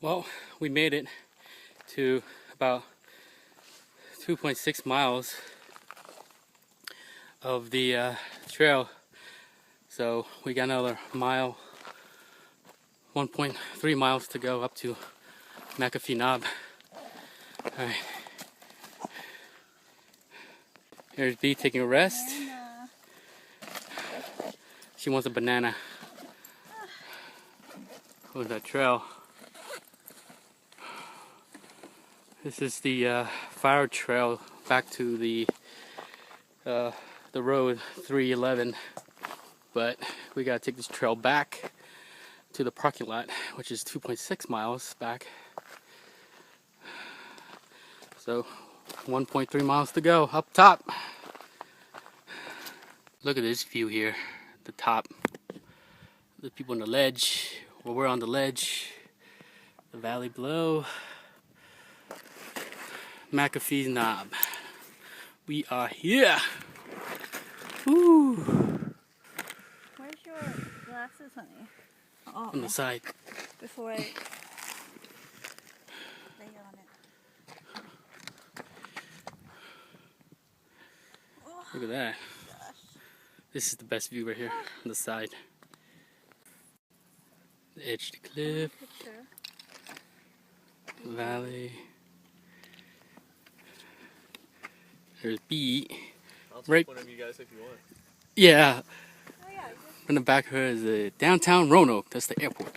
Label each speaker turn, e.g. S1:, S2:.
S1: Well, we made it to about 2.6 miles of the trail. So we got another mile, 1.3 miles to go up to McAfee Knob. Alright. Here's Bee taking a rest.
S2: Banana.
S1: She wants a banana. On that trail. This is the fire trail back to the road 311, but we gotta take this trail back to the parking lot, which is 2.6 miles back. So 1.3 miles to go up top. Look at this view here, the top. The people on the ledge, well, we're on the ledge. The valley below. McAfee Knob. We are here. Woo.
S2: Where's your glasses, honey? Oh,
S1: On the side.
S2: before I lay on it. Oh,
S1: Look at that.
S2: gosh.
S1: This is the best view right here on the side. The edge of the cliff,
S2: Picture.
S1: valley. There's Bee.
S3: I'll take
S1: Right.
S3: one of you guys if you want.
S1: Yeah.
S2: Oh, yeah.
S1: In the back here is the downtown Roanoke. That's the airport.